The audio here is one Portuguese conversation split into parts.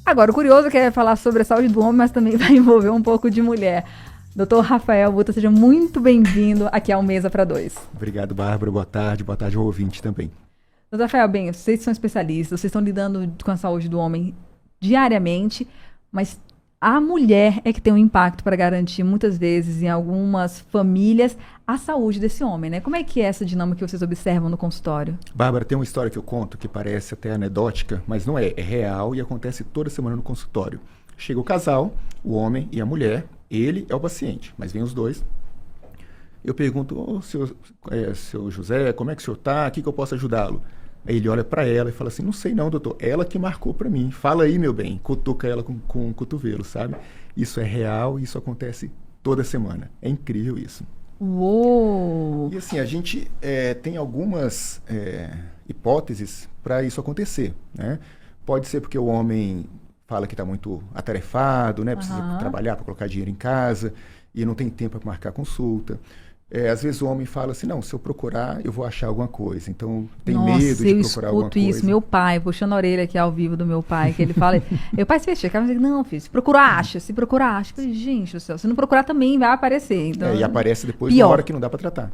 Agora, o curioso é que é falar sobre a saúde do homem, mas também vai envolver um pouco de mulher. Doutor Rafael Buta, seja muito bem-vindo aqui ao Mesa para Dois. Obrigado, Bárbara. Boa tarde ao ouvinte também. Doutor Rafael, bem, vocês são especialistas, vocês estão lidando com a saúde do homem diariamente, mas a mulher é que tem um impacto para garantir, muitas vezes, em algumas famílias, a saúde desse homem, né? Como é que é essa dinâmica que vocês observam no consultório? Bárbara, tem uma história que eu conto que parece até anedótica, mas não é. É real e acontece toda semana no consultório. Chega o casal, o homem e a mulher, ele é o paciente, mas vem os dois. Eu pergunto, seu José, como é que o senhor está? Aqui que eu posso ajudá-lo? Aí ele olha para ela e fala assim, não sei não, doutor, ela que marcou para mim. Fala aí, meu bem. Cutuca ela com o cotovelo, sabe? Isso é real e isso acontece toda semana. É incrível isso. Uou! E assim, a gente tem algumas hipóteses para isso acontecer, né? Pode ser porque o homem fala que está muito atarefado, né? Precisa trabalhar para colocar dinheiro em casa e não tem tempo para marcar consulta. Às vezes o homem fala assim, não, se eu procurar, eu vou achar alguma coisa. Então, tem medo de procurar alguma coisa. Eu escuto isso. Meu pai, puxando a orelha aqui ao vivo do meu pai, que ele fala, meu pai se fecha, não, filho, se procurar, acha. Se procurar, acha. Eu falei, gente do céu, se não procurar também vai aparecer. Então, e aparece depois na hora que não dá para tratar.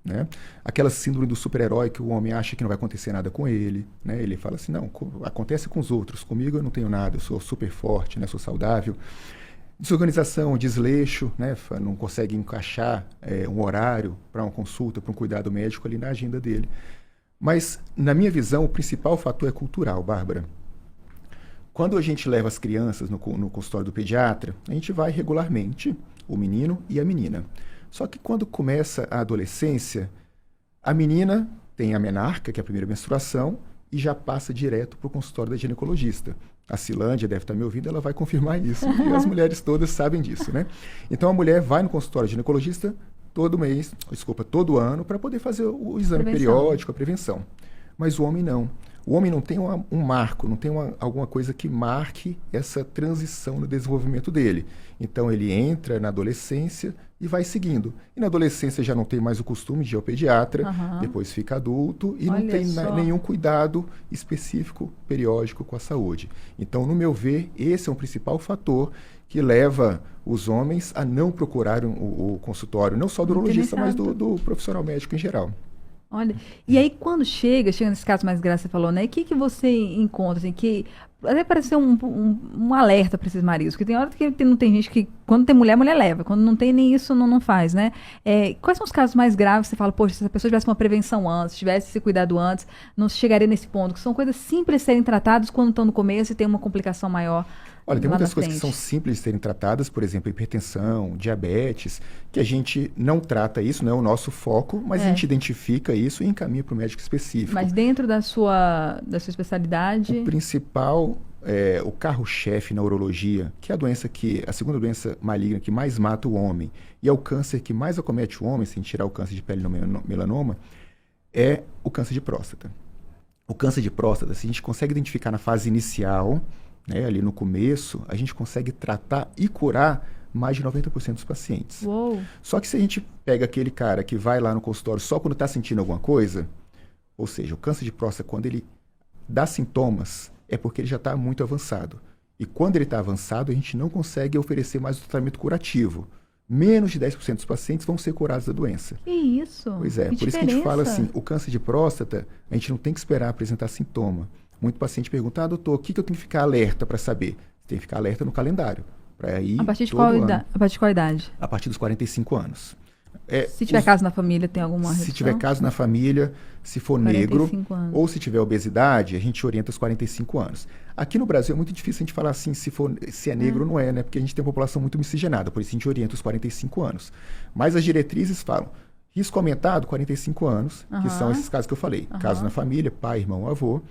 Né? Aquela síndrome do super-herói que o homem acha que não vai acontecer nada com ele. Né? Ele fala assim, não, acontece com os outros. Comigo eu não tenho nada, eu sou super forte, né? Sou saudável. Desorganização, desleixo, né? Não consegue encaixar um horário para uma consulta, para um cuidado médico ali na agenda dele. Mas, na minha visão, o principal fator é cultural, Bárbara. Quando a gente leva as crianças no consultório do pediatra, a gente vai regularmente, o menino e a menina. Só que quando começa a adolescência, a menina tem a menarca, que é a primeira menstruação, e já passa direto para o consultório da ginecologista. A Cilândia deve estar me ouvindo, ela vai confirmar isso. E as mulheres todas sabem disso, né? Então a mulher vai no consultório de ginecologista todo ano, para poder fazer o exame periódico, a prevenção. Mas o homem não. O homem não tem um marco, não tem alguma coisa que marque essa transição no desenvolvimento dele. Então ele entra na adolescência e vai seguindo. E na adolescência já não tem mais o costume de ir ao pediatra, depois fica adulto e não tem nenhum cuidado específico, periódico com a saúde. Então, no meu ver, esse é um principal fator que leva os homens a não procurarem o consultório, não só do urologista, mas do profissional médico em geral. Olha, e aí quando chega nesse caso mais grave, você falou, né? O que você encontra, assim, que até parece ser um alerta para esses maridos, porque tem hora que não tem gente que, quando tem mulher, mulher leva, quando não tem nem isso, não faz, né? Quais são os casos mais graves que você fala, poxa, se a pessoa tivesse uma prevenção antes, tivesse se cuidado antes, não chegaria nesse ponto, que são coisas simples de serem tratadas quando estão no começo e tem uma complicação maior. Olha, tem muitas coisas que são simples de serem tratadas, por exemplo, hipertensão, diabetes, que a gente não trata isso, não é o nosso foco, mas a gente identifica isso e encaminha para o médico específico. Mas dentro da sua especialidade... O principal, o carro-chefe na urologia, que é a segunda doença maligna que mais mata o homem, e é o câncer que mais acomete o homem, sem tirar o câncer de pele no melanoma, é o câncer de próstata. O câncer de próstata, se a gente consegue identificar na fase inicial, ali no começo, a gente consegue tratar e curar mais de 90% dos pacientes. Uou. Só que se a gente pega aquele cara que vai lá no consultório só quando está sentindo alguma coisa, ou seja, o câncer de próstata, quando ele dá sintomas, é porque ele já está muito avançado. E quando ele está avançado, a gente não consegue oferecer mais o tratamento curativo. Menos de 10% dos pacientes vão ser curados da doença. Que isso? Pois é, por isso que a gente fala assim, o câncer de próstata, a gente não tem que esperar apresentar sintoma. Muito paciente pergunta, doutor, o que eu tenho que ficar alerta para saber? Você tem que ficar alerta no calendário. A partir de qual idade? A partir dos 45 anos. Se tiver caso na família, tem alguma redução? Se tiver caso na família, se for negro, ou se tiver obesidade, a gente orienta os 45 anos. Aqui no Brasil é muito difícil a gente falar assim, se é negro ou não é, né? Porque a gente tem uma população muito miscigenada, por isso a gente orienta os 45 anos. Mas as diretrizes falam, risco aumentado, 45 anos, que são esses casos que eu falei. Caso na família, pai, irmão, avô,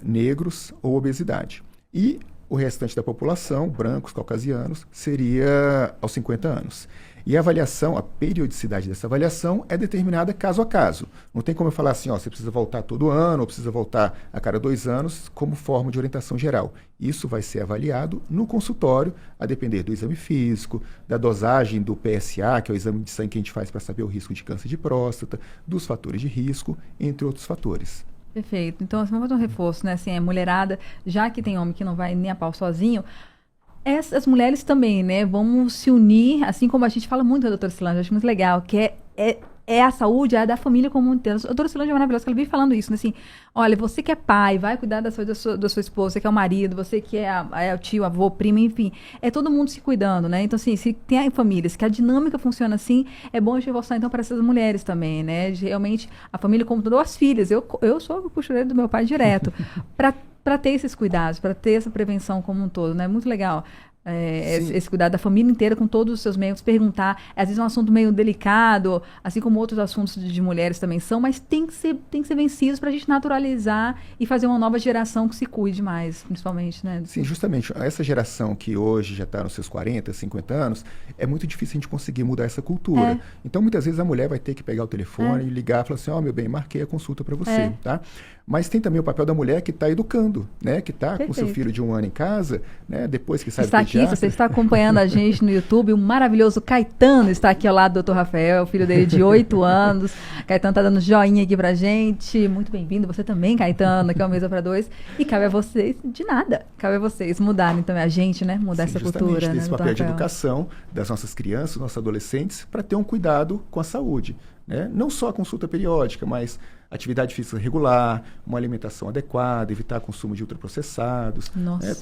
negros ou obesidade. E o restante da população, brancos, caucasianos, seria aos 50 anos. E a avaliação, a periodicidade dessa avaliação é determinada caso a caso. Não tem como eu falar assim, você precisa voltar todo ano, ou precisa voltar a cada 2 anos, como forma de orientação geral. Isso vai ser avaliado no consultório, a depender do exame físico, da dosagem do PSA, que é o exame de sangue que a gente faz para saber o risco de câncer de próstata, dos fatores de risco, entre outros fatores. Perfeito. Então, assim, vamos fazer um reforço, né? Assim, mulherada, já que tem homem que não vai nem a pau sozinho, essas mulheres também, né? Vamos se unir, assim como a gente fala muito da doutora Solange, eu acho muito legal, que é a saúde, é a da família como um todo. A doutora Solange é maravilhosa, que ela vive falando isso, né? Assim, olha, você que é pai, vai cuidar da sua esposa, você que é o marido, você que é o tio, avô, primo, enfim, é todo mundo se cuidando, né? Então, assim, se tem famílias que a dinâmica funciona assim, é bom a gente reforçar, então, para essas mulheres também, né? Realmente, a família como todo, as filhas, eu sou a costureira do meu pai direto, para ter esses cuidados, para ter essa prevenção como um todo, né? Muito legal. Esse cuidado da família inteira com todos os seus meios, perguntar, às vezes é um assunto meio delicado, assim como outros assuntos de mulheres também são, mas tem que ser vencidos para a gente naturalizar e fazer uma nova geração que se cuide mais, principalmente, né? Sim, justamente, essa geração que hoje já está nos seus 40, 50 anos, é muito difícil a gente conseguir mudar essa cultura. Então, muitas vezes a mulher vai ter que pegar o telefone e ligar e falar assim, meu bem, marquei a consulta para você, tá? Mas tem também o papel da mulher que está educando, né? Que está com seu filho de 1 ano em casa, né? Depois que sai do pediatra. Aqui, você está acompanhando a gente no YouTube, o maravilhoso Caetano está aqui ao lado do Dr. Rafael, filho dele de 8 anos. Caetano está dando joinha aqui pra gente. Muito bem-vindo. Você também, Caetano, aqui é o Mesa para Dois. E cabe a vocês, de nada, cabe a vocês mudarem também a gente, né? Mudar essa cultura, né? Esse papel de educação das nossas crianças, nossos adolescentes, para ter um cuidado com a saúde, né? Não só a consulta periódica, mas atividade física regular, uma alimentação adequada, evitar consumo de ultraprocessados,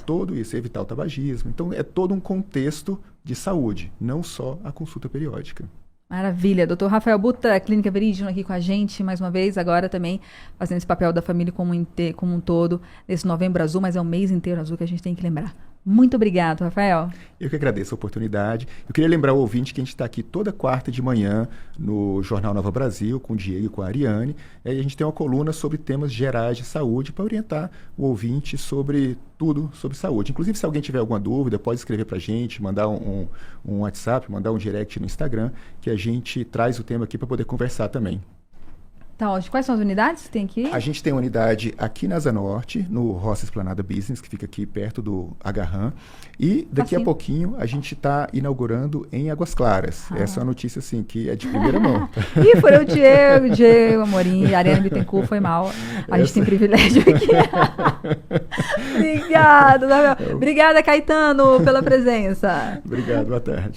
tudo isso, evitar o tabagismo. Então, é todo um contexto de saúde, não só a consulta periódica. Maravilha. Dr. Rafael Butta, Clínica Veridium, aqui com a gente, mais uma vez, agora também fazendo esse papel da família como um todo, nesse Novembro Azul, mas é um mês inteiro azul que a gente tem que lembrar. Muito obrigado, Rafael. Eu que agradeço a oportunidade. Eu queria lembrar o ouvinte que a gente está aqui toda quarta de manhã no Jornal Nova Brasil, com o Diego e com a Ariane. E a gente tem uma coluna sobre temas gerais de saúde para orientar o ouvinte sobre tudo sobre saúde. Inclusive, se alguém tiver alguma dúvida, pode escrever para a gente, mandar um WhatsApp, mandar um direct no Instagram, que a gente traz o tema aqui para poder conversar também. Tá ótimo. Quais são as unidades que tem aqui? A gente tem uma unidade aqui na Asa Norte, no Roça Esplanada Business, que fica aqui perto do Agarram. E daqui a pouquinho a gente está inaugurando em Águas Claras. Essa é uma notícia, assim, que é de primeira mão. Ih, foi o Diego Amorim, a Ariane Bittencourt, foi mal. A gente tem privilégio aqui. Obrigada, Obrigada, Caetano, pela presença. Obrigado, boa tarde.